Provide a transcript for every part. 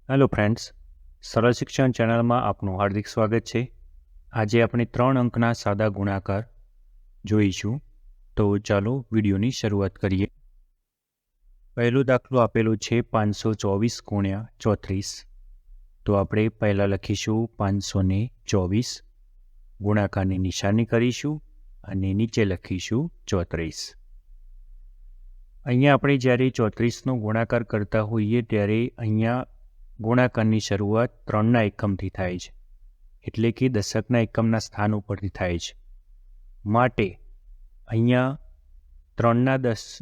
Hello friends, સરળ શિક્ષણ ચેનલમાં આપનું હાર્દિક સ્વાગત છે. આજે આપણે 3 અંકના સાદા ગુણાકાર જોઈશું. તો ચાલો વિડીયોની શરૂઆત કરીએ. પહેલો દાખલો આપેલો છે 524 ગુણ્યા 34. તો આપણે પહેલાં લખીશું 524, ગુણાકારની નિશાની કરીશું અને નીચે લખીશું 34. અહીંયા આપણે જ્યારે 34નો ગુણાકાર કરતા હોઈએ ત્યારે અહીંયા ગુણાકારની શરૂઆત 3ના એકમથી થાય છે, એટલે કે દશકના એકમના સ્થાન ઉપરથી થાય છે. માટે અહીંયા 3ના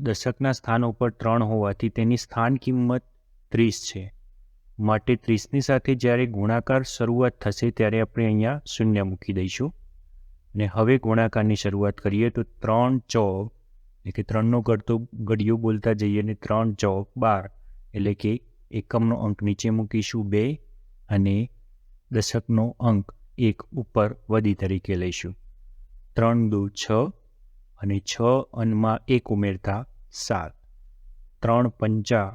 દશકના સ્થાન ઉપર 3 હોવાથી તેની સ્થાન કિંમત 30 છે. માટે 30ની સાથે જ્યારે ગુણાકાર શરૂઆત થશે ત્યારે આપણે અહીંયા 0 મૂકી દઈશું. અને હવે ગુણાકારની શરૂઆત કરીએ તો 3 ચોક, એટલે કે 3નો ઘડિયો બોલતા જઈએ અને 3 ચોક 12, એટલે કે એકમનો અંક નીચે મૂકીશું 2 અને દશકનો અંક 1 ઉપર વધી તરીકે લઈશું. 3 દુ 6 અને 6 અનમાં 1 ઉમેરતા 7, 3 પંચા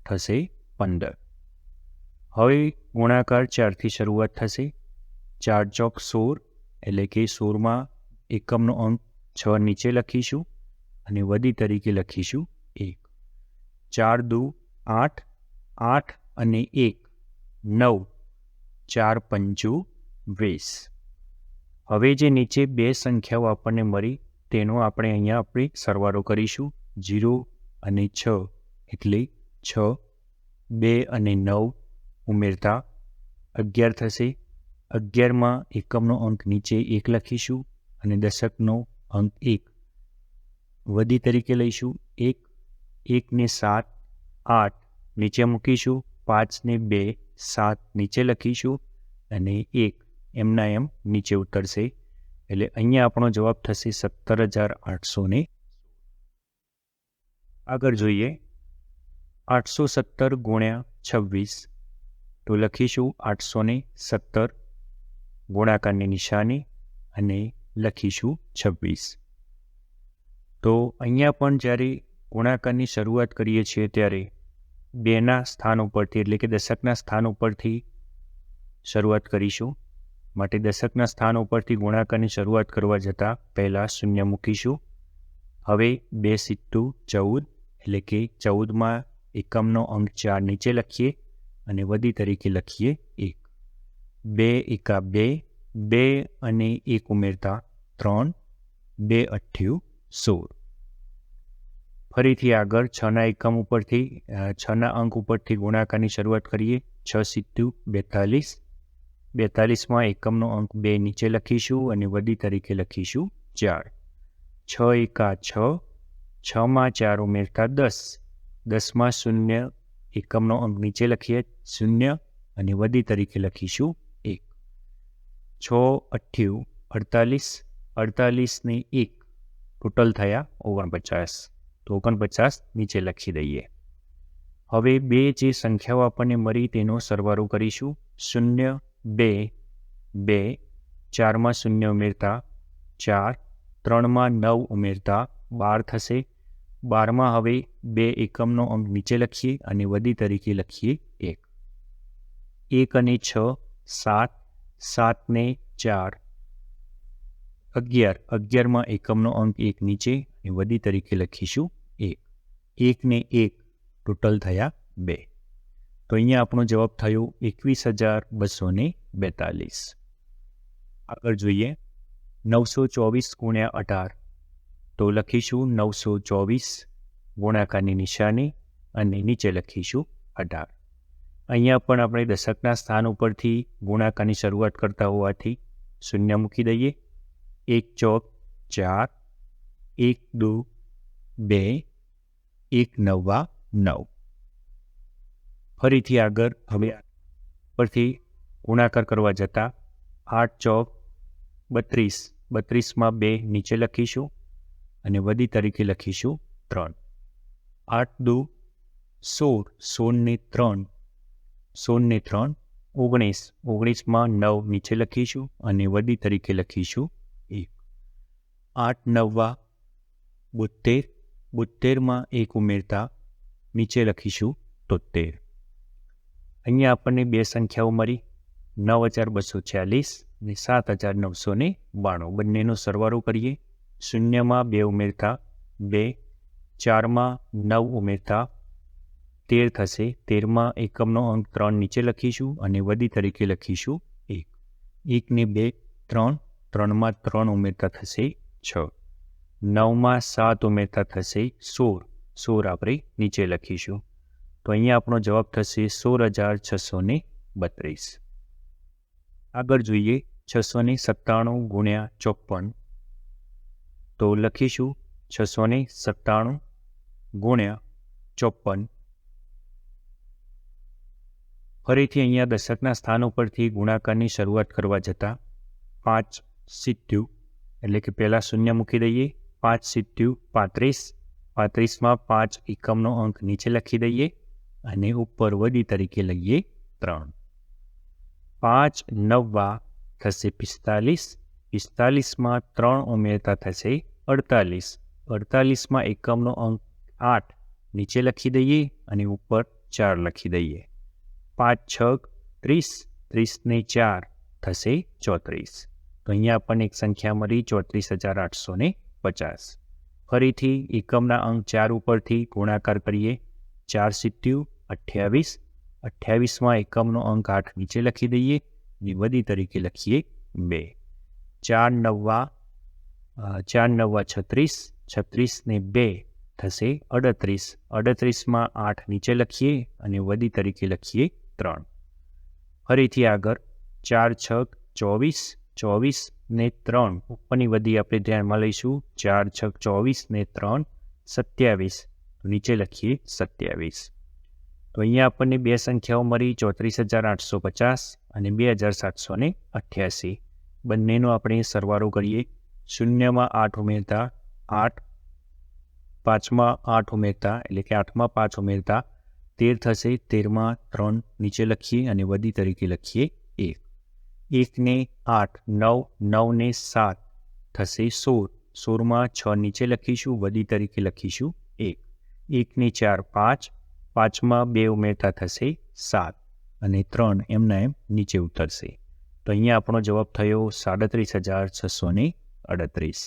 થશે 15. હવે ગુણાકાર 4થી શરૂઆત થશે. 4 ચોક 16, એટલે કે 16માં એકમનો અંક 6 નીચે લખીશું અને વધી તરીકે લખીશું 1. 4 દુ 8, 8 અને 1 9, 4 પંચું 20. હવે જે નીચે બે સંખ્યાઓ આપણને મળી તેનો આપણે અહીંયા સરવાળો કરીશું. 0 અને 6 એટલે 6, 2 અને 9 ઉમેરતા 11 થશે. 11માં એકમનો અંક નીચે 1 લખીશું અને દશકનો અંક 1 વધી તરીકે લઈશું 1. 1 ને 7, 8 નીચે મૂકીશું. 5 ને 2, 7 નીચે લખીશું અને 1 એમના એમ નીચે ઉતરશે. એટલે અહીંયા આપણો જવાબ થશે 17,800. આગળ જોઈએ 817 ગુણ્યા 26. તો લખીશું 817, ગુણાકારની નિશાની અને લખીશું 26. તો અહીંયા પણ જ્યારે ગુણાકારની શરૂઆત કરીએ છીએ ત્યારે 2ના સ્થાન ઉપરથી, એટલે કે દશકના સ્થાન ઉપરથી શરૂઆત કરીશું. માટે દશકના સ્થાન ઉપરથી ગુણાકારની શરૂઆત કરવા જતાં પહેલાં 0 મૂકીશું. હવે 2 સિત્તું 14, એટલે કે 14માં એકમનો અંક 4 નીચે લખીએ અને વધી તરીકે લખીએ 1. 2 એકા 2, 2 અને 1 ઉમેરતા 3, 2 અઠ્ઠ્યું 16. ફરીથી આગળ 6ના એકમ ઉપરથી 6ના અંક ઉપરથી ગુણાકારની શરૂઆત કરીએ. 6 સિત્તું 42, 42માં એકમનો અંક 2 નીચે લખીશું અને વધી તરીકે લખીશું 4. 6 એકા 6, 6માં 4 ઉમેરતા 10, 10માં 0 એકમનો અંક નીચે લખીએ 0 અને વધી તરીકે લખીશું 1. 6 અઠ્ઠ્યું 48, 48 ને 1 ટોટલ થયા 49. તો 49 નીચે લખી દઈએ. હવે બે જે સંખ્યાઓ આપણને મળી તેનો સરવાળો કરીશું. 0, 2, 2, 4માં 0 ઉમેરતા 4, 3માં 9 ઉમેરતા 12 થશે. 12માં હવે 2 એકમનો અંક નીચે લખીએ અને વધી તરીકે લખીએ 1. 1 અને 6 7, 7 ને 4 11, 11માં એકમનો અંક 1 નીચે અને વધી તરીકે લખીશું 1. 1 ને 1 ટોટલ થયા 2. તો અહીંયા આપણો જવાબ થયો 21,242. આગળ જોઈએ 924 ગુણ્યા 18. તો લખીશું 924, ગુણાકારની નિશાની અને નીચે લખીશું 18. અહીંયા પણ આપણે દશકના સ્થાન ઉપરથી ગુણાકારની શરૂઆત કરતા હોવાથી 0 મૂકી દઈએ. 1 ચોક 4, 1 દુ 2, 1 નવા 9. ફરીથી આગળ હવે પરથી ગુણાકાર કરવા જતાં 8 ચોક 32, 32માં 2 નીચે લખીશું અને વધી તરીકે લખીશું 3. 8 દુ 16, 16 ને 3, 16 ને 3 19, 19માં 9 નીચે લખીશું અને વધી તરીકે લખીશું 1. 8 નવા 72, 72માં 1 ઉમેરતા નીચે લખીશું 73. અહીંયા આપણને બે સંખ્યાઓ મળી 9,246 અને 7,992. બંનેનો સરવાળો કરીએ. શૂન્યમાં 2 ઉમેરતા 2, 4માં 9 ઉમેરતા 13 થશે. 13માં એકમનો અંક 3 નીચે લખીશું અને વધી તરીકે લખીશું 1. 1 ને 2 3, 3માં 3 ઉમેરતા થશે 6. 9માં 7 ઉમેરતા થશે 16. 16 આપણે નીચે લખીશું. તો અહીંયા આપણો જવાબ થશે 16,632. આગળ જોઈએ 697 ગુણ્યા 54. તો લખીશું 697 ગુણ્યા 54. ફરીથી અહીંયા દશકના સ્થાન ઉપરથી ગુણાકારની શરૂઆત કરવા જતાં 5 સિત્યુ એટલે કે પહેલાં શૂન્ય મૂકી દઈએ. 5 સિત્યુ 35. 35માં 5 એકમનો અંક નીચે લખી દઈએ અને ઉપર વધી તરીકે લઈએ 3. 5 નવ્વા થશે 45. 45માં 3 ઉમેરતા થશે 48. 48માં એકમનો અંક 8 નીચે લખી દઈએ અને ઉપર 4 લખી દઈએ. 5 6 30. 30 ને 4 થશે 34. તો અહીંયા આપણને એક સંખ્યા મળી 34,850. ફરીથી એકમના અંક 4 ઉપરથી ગુણાકાર કરીએ. 4 સિત્યુ 28. 28માં એકમનો અંક 8 નીચે લખી દઈએ અને વધી તરીકે લખીએ 2. 4 નવ્વા 36. 36 ને 2 થશે 38. 38માં 8 નીચે લખીએ અને વધી તરીકે લખીએ 3. ફરીથી આગળ 4 6 24. 24 ને 3 ઉપરની વધી આપણે ધ્યાનમાં લઈશું. 4 6 24 ને 3 27. નીચે લખીએ 27. તો અહીંયા આપણને બે સંખ્યાઓ મળી 34,850 અને 2,788. બંનેનો આપણે સરવાળો કરીએ. શૂન્યમાં 8 ઉમેરતા 8, 5માં 8 ઉમેરતા એટલે કે 8માં 5 ઉમેરતા 13 થશે. 13માં 3 નીચે લખીએ અને વધી તરીકે લખીએ 1. 1 ને 8 9, 9 ને 7 થશે 16. 16માં 6 નીચે લખીશું, વધી તરીકે લખીશું 1. 1 ને 4 5, 5માં 2 ઉમેરતા થશે 7 અને 3 એમના એમ નીચે ઉતરશે. તો અહીંયા આપણો જવાબ થયો 37,638.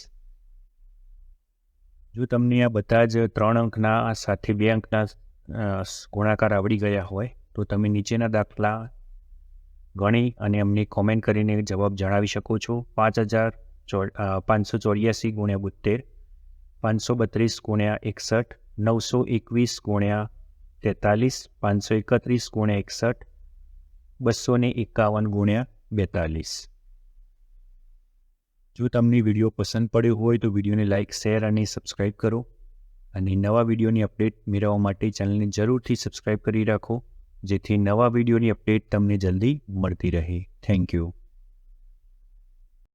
જો તમને આ બધા જ 3 અંકના સાથે 2 અંકના ગુણાકાર આવડી ગયા હોય તો તમે નીચેના દાખલા ગણી અને અમને કોમેન્ટ કરીને જવાબ જણાવી શકો છો. 5,584 ગુણ્યા 72, 532 ગુણ્યા 61, 921 ગુણ્યા 43, 531 ગુણ્યા 61, 251 ગુણ્યા 42. જો તમને વિડીયો પસંદ પડ્યો હોય તો વિડીયોને લાઇક, શેર અને સબસ્ક્રાઈબ કરો. અને નવા વિડીયોની અપડેટ મેળવવા માટે ચેનલને જરૂરથી સબસ્ક્રાઈબ કરી રાખો, જેથી નવા વિડીયોની અપડેટ તમને જલ્દી મળતી રહે. Thank you.